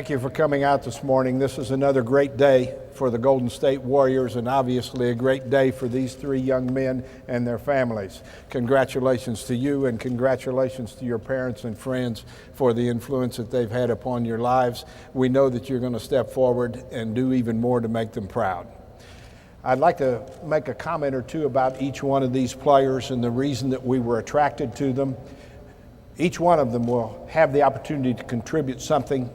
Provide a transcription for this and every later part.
thank you for coming out this morning. This is another great day for the Golden State Warriors and obviously a great day for these three young men and their families. Congratulations to you and congratulations to your parents and friends for the influence that they've had upon your lives. We know that you're going to step forward and do even more to make them proud. I'd like to make a comment or two about each one of these players and the reason that we were attracted to them. Each one of them will have the opportunity to contribute something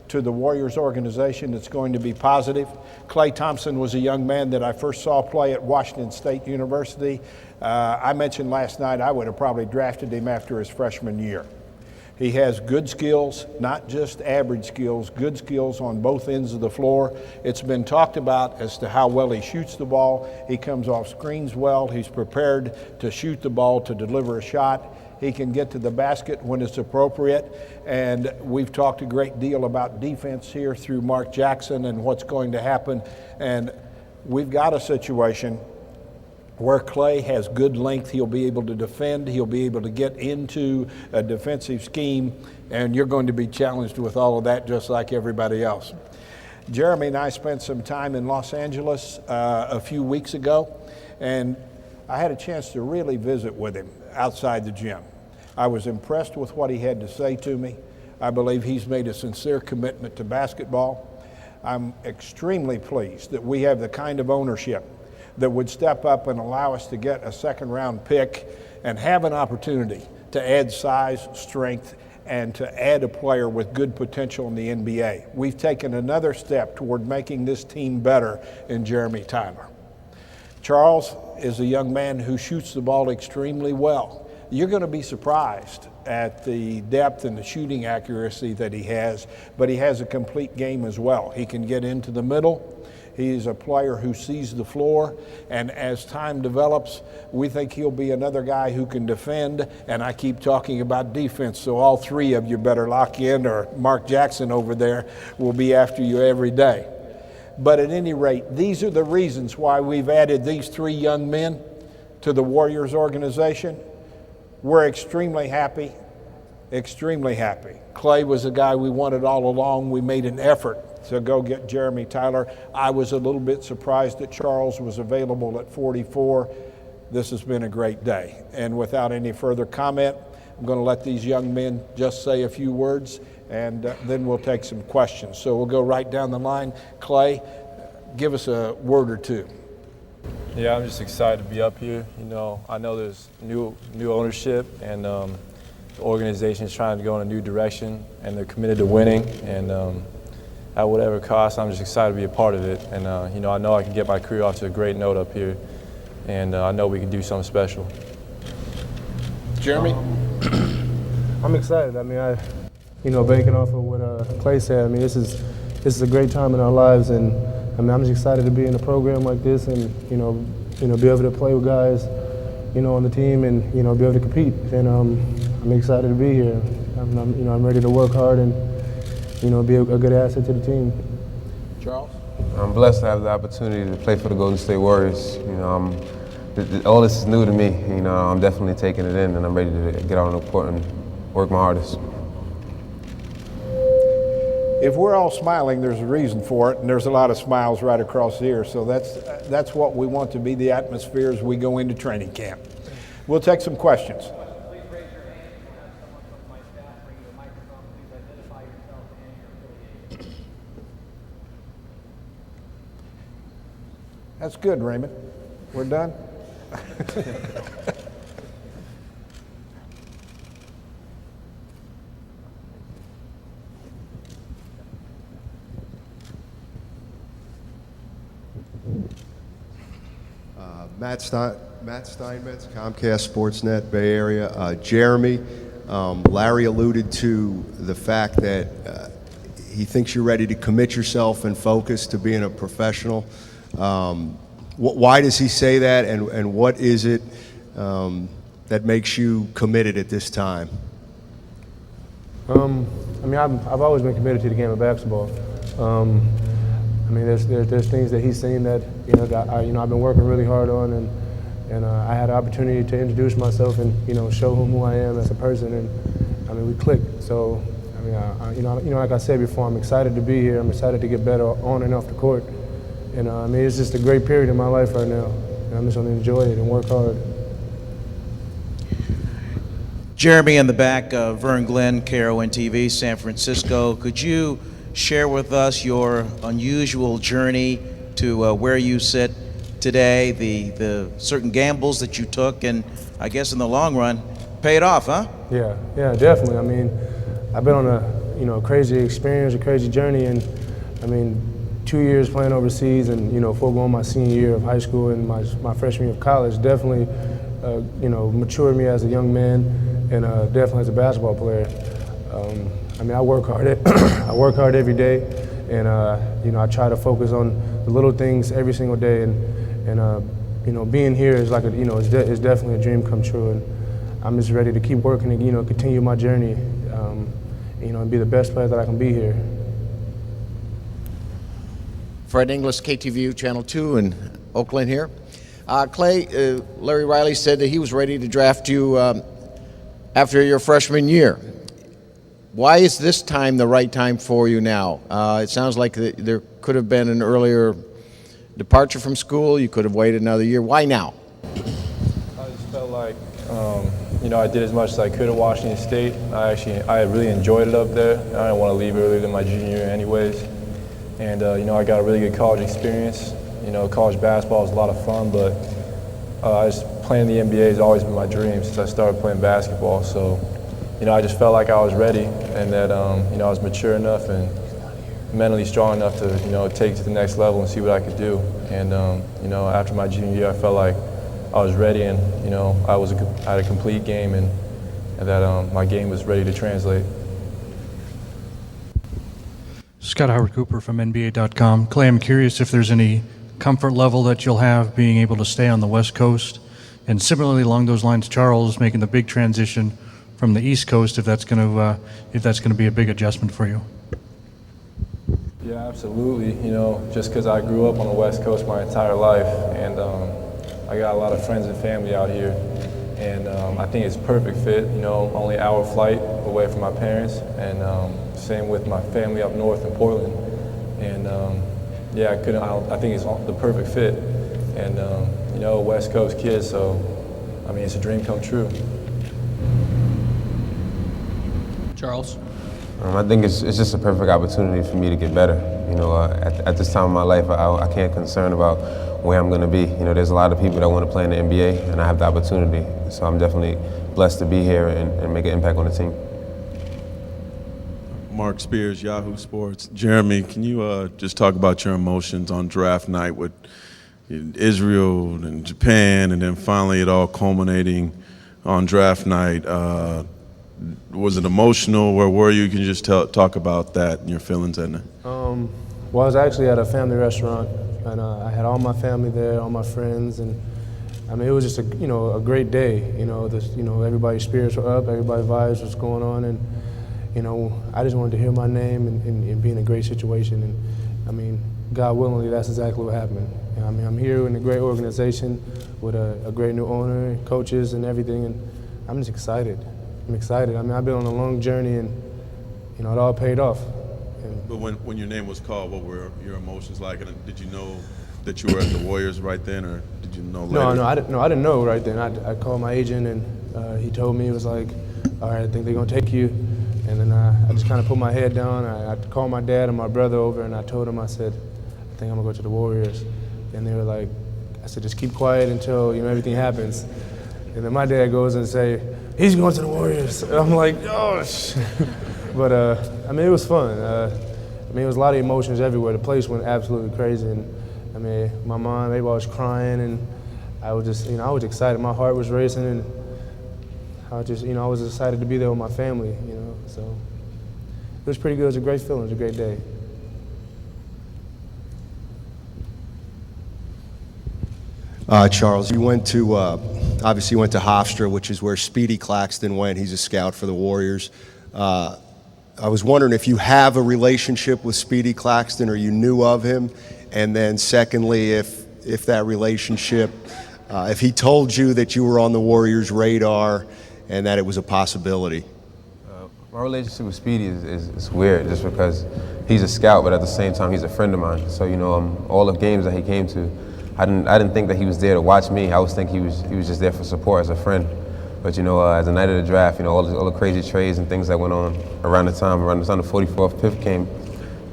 to the Warriors organization that's going to be positive. Klay Thompson was a young man that I first saw play at Washington State University. I mentioned last night I would have probably drafted him after his freshman year. He has good skills, not just average skills, good skills on both ends of the floor. It's been talked about as to how well he shoots the ball. He comes off screens well. He's prepared to shoot the ball, to deliver a shot. He can get to the basket when it's appropriate. And we've talked a great deal about defense here through Mark Jackson and what's going to happen. And we've got a situation where Klay has good length. He'll be able to defend. He'll be able to get into a defensive scheme. And you're going to be challenged with all of that just like everybody else. Jeremy and I spent some time in Los Angeles a few weeks ago. And I had a chance to really visit with him outside the gym. I was impressed with what he had to say to me. I believe he's made a sincere commitment to basketball. I'm extremely pleased that we have the kind of ownership that would step up and allow us to get a second-round pick and have an opportunity to add size, strength, and to add a player with good potential in the NBA. We've taken another step toward making this team better in Jeremy Tyler. Charles is a young man who shoots the ball extremely well. You're going to be surprised at the depth and the shooting accuracy that he has, but he has a complete game as well. He can get into the middle. He's a player who sees the floor, and as time develops, we think he'll be another guy who can defend, and I keep talking about defense, so all three of you better lock in, or Mark Jackson over there will be after you every day. But at any rate, these are the reasons why we've added these three young men to the Warriors organization. We're extremely happy, extremely happy. Klay was a guy we wanted all along. We made an effort to go get Jeremy Tyler. I was a little bit surprised that Charles was available at 44. This has been a great day. And without any further comment, I'm going to let these young men just say a few words, and then we'll take some questions. So we'll go right down the line. Klay, give us a word or two. Yeah, I'm just excited to be up here. You know, I know there's new ownership, and the organization is trying to go in a new direction, and they're committed to winning. And at whatever cost, I'm just excited to be a part of it. And you know I can get my career off to a great note up here, and I know we can do something special. Jeremy? I'm excited. I mean, banking off of what Klay said, I mean, this is a great time in our lives, and I mean, I'm just excited to be in a program like this, and be able to play with guys, on the team, and be able to compete. And I'm excited to be here. I'm ready to work hard and be a good asset to the team. Charles? I'm blessed to have the opportunity to play for the Golden State Warriors. All this is new to me. I'm definitely taking it in, and I'm ready to get out on the court and work my hardest. If we're all smiling, there's a reason for it, and there's a lot of smiles right across here. So that's what we want to be the atmosphere as we go into training camp. We'll take some questions. Please raise your hand and have someone from my staff bring you a microphone. Please identify yourself and your affiliation. That's good, Raymond. We're done? Matt Steinmetz, Comcast Sportsnet, Bay Area. Jeremy, Larry alluded to the fact that he thinks you're ready to commit yourself and focus to being a professional. Why does he say that, and what is it that makes you committed at this time? I've always been committed to the game of basketball. There's things that he's seen that I've been working really hard on, and I had an opportunity to introduce myself and show him who I am as a person, and we clicked. So Like I said before, I'm excited to be here. I'm excited to get better on and off the court. And it's just a great period in my life right now. And I'm just going to enjoy it and work hard. Jeremy in the back, Vern Glenn, KRON TV, San Francisco. Could you share with us your unusual journey to where you sit today, the certain gambles that you took, and I guess in the long run, paid off, huh? Yeah, definitely. I mean, I've been on a crazy experience, a crazy journey, and 2 years playing overseas and foregoing my senior year of high school and my freshman year of college definitely matured me as a young man and definitely as a basketball player. I work hard I work hard every day, and I try to focus on the little things every single day, and being here is like it's definitely a dream come true, and I'm just ready to keep working and continue my journey, and be the best player that I can be here. Fred Inglis, KTVU Channel 2 in Oakland here. Klay, Larry Riley said that he was ready to draft you after your freshman year. Why is this time the right time for you now? It sounds like there could have been an earlier departure from school. You could have waited another year. Why now? I just felt like, I did as much as I could at Washington State. I really enjoyed it up there. I didn't want to leave earlier than my junior year anyways. And, I got a really good college experience. College basketball is a lot of fun, but playing the NBA has always been my dream since I started playing basketball. So, I just felt like I was ready and that, I was mature enough and mentally strong enough to, take it to the next level and see what I could do. And, after my junior year, I felt like I was ready and, I had a complete game and that my game was ready to translate. Scott Howard Cooper from NBA.com. Klay, I'm curious if there's any comfort level that you'll have being able to stay on the West Coast, and similarly along those lines, Charles making the big transition from the East Coast, if that's going to be a big adjustment for you. Yeah, absolutely. Just because I grew up on the West Coast my entire life, and I got a lot of friends and family out here, and I think it's a perfect fit. Only an hour flight away from my parents, and same with my family up north in Portland, and I think it's the perfect fit, and West Coast kid, so it's a dream come true. Charles? I think it's just a perfect opportunity for me to get better. At this time in my life, I can't concern about where I'm going to be. There's a lot of people that want to play in the NBA, and I have the opportunity. So I'm definitely blessed to be here and make an impact on the team. Mark Spears, Yahoo Sports. Jeremy, can you just talk about your emotions on draft night with Israel and Japan, and then finally it all culminating on draft night? Was it emotional? Where were you? Can you just talk about that and your feelings in it? Well, I was actually at a family restaurant, and I had all my family there, all my friends, and it was just a great day. Everybody's spirits were up, everybody's vibes was going on, and I just wanted to hear my name and be in a great situation. And God willingly, that's exactly what happened. I'm here in a great organization with a great new owner, and coaches, and everything, and I'm just excited. I'm excited. I've been on a long journey, and it all paid off. But when your name was called, what were your emotions like? And did you know that you were at the Warriors right then, or did you know later? No, I didn't know right then. I called my agent, and he told me, it was like, all right, I think they're gonna take you. And then I just kind of put my head down. I called my dad and my brother over, and I told them, I said, I think I'm gonna go to the Warriors. And they were like, I said, just keep quiet until everything happens. And then my dad goes and say, he's going to the Warriors. And I'm like, gosh. But it was fun. It was a lot of emotions everywhere. The place went absolutely crazy. And my mom, everybody was crying, and I was just, I was excited. My heart was racing, and I was just, I was excited to be there with my family, So it was pretty good. It was a great feeling. It was a great day. Charles, you went to, obviously you went to Hofstra, which is where Speedy Claxton went. He's a scout for the Warriors. I was wondering if you have a relationship with Speedy Claxton, or you knew of him, and then secondly, if that relationship, if he told you that you were on the Warriors' radar and that it was a possibility. My relationship with Speedy is weird just because he's a scout, but at the same time he's a friend of mine. So all the games that he came to, I didn't think that he was there to watch me. I always think he was just there for support as a friend. But as the night of the draft, all the crazy trades and things that went on around the time the 44th pick came,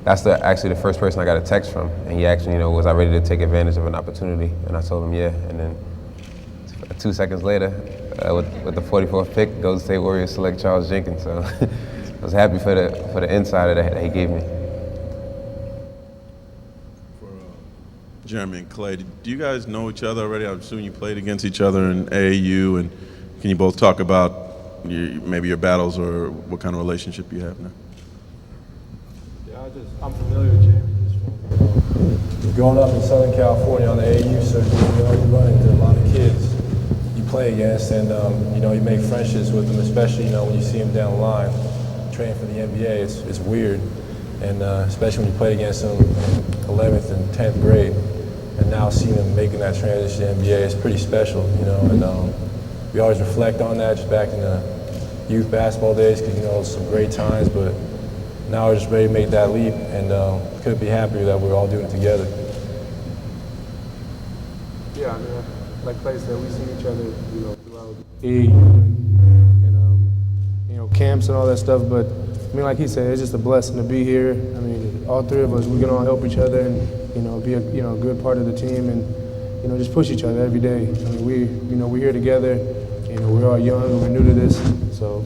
that's actually the first person I got a text from, and he asked me, was I ready to take advantage of an opportunity, and I told him yeah, and then 2 seconds later, with the 44th pick, Golden State Warriors select Charles Jenkins. So I was happy for the insider that he gave me. For Jeremy and Klay, do you guys know each other already? I'm assuming you played against each other in AAU, and can you both talk about maybe your battles or what kind of relationship you have now? Yeah, I'm familiar with Jeremy just from growing up in Southern California on the AAU circuit. You run into a lot of kids you play against, and you make friendships with them, especially when you see them down the line training for the NBA. It's weird, and especially when you play against them in 11th and 10th grade, and now seeing them making that transition to the NBA is pretty special, and we always reflect on that just back in the youth basketball days, because it was some great times, but now we're just ready to make that leap, and couldn't be happier that we're all doing it together. Yeah, I mean, like Klay said, we see each other, throughout and camps and all that stuff. But I mean, like he said, it's just a blessing to be here. I mean, all three of us, we can all help each other and be a good part of the team, and just push each other every day. I mean, we're here together. We're all young, we're new to this, so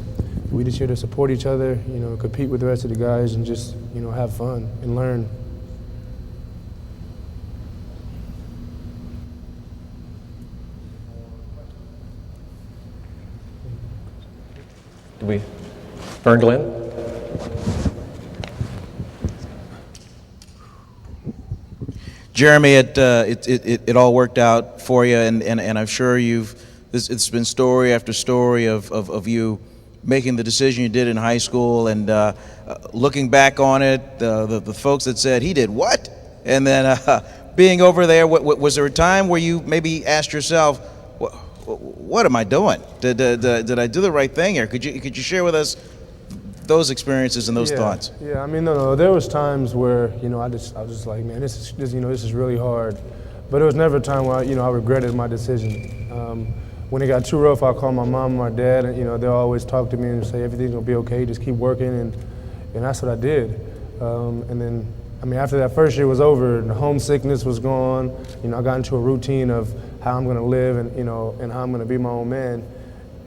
we just here to support each other. Compete with the rest of the guys, and just have fun and learn. Vern Glenn? Jeremy, it all worked out for you, and I'm sure it's been story after story of you making the decision you did in high school, and looking back on it, the folks that said, he did what? And then being over there, was there a time where you maybe asked yourself, what am I doing? Did I do the right thing here? Could you share with us those experiences and those thoughts? Yeah, I mean, no. There was times where I was just like, man, this is really hard. But it was never a time where I regretted my decision. When it got too rough, I called my mom and my dad, and they'll always talk to me and say everything's gonna be okay. Just keep working, and that's what I did. And then, I mean, after that first year was over, the homesickness was gone. I got into a routine of how I'm gonna live, and how I'm gonna be my own man.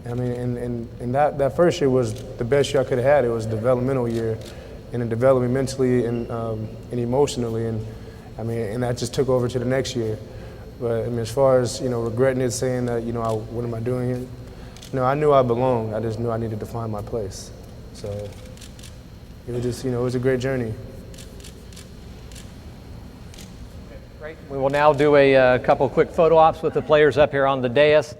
I mean, and that first year was the best year I could have had. It was a developmental year, and it developed me mentally and emotionally, and I mean, and that just took over to the next year. But I mean, as far as regretting it, saying that what am I doing here? No, I knew I belonged. I just knew I needed to find my place. So it was just it was a great journey. Great. We will now do a couple quick photo ops with the players up here on the dais.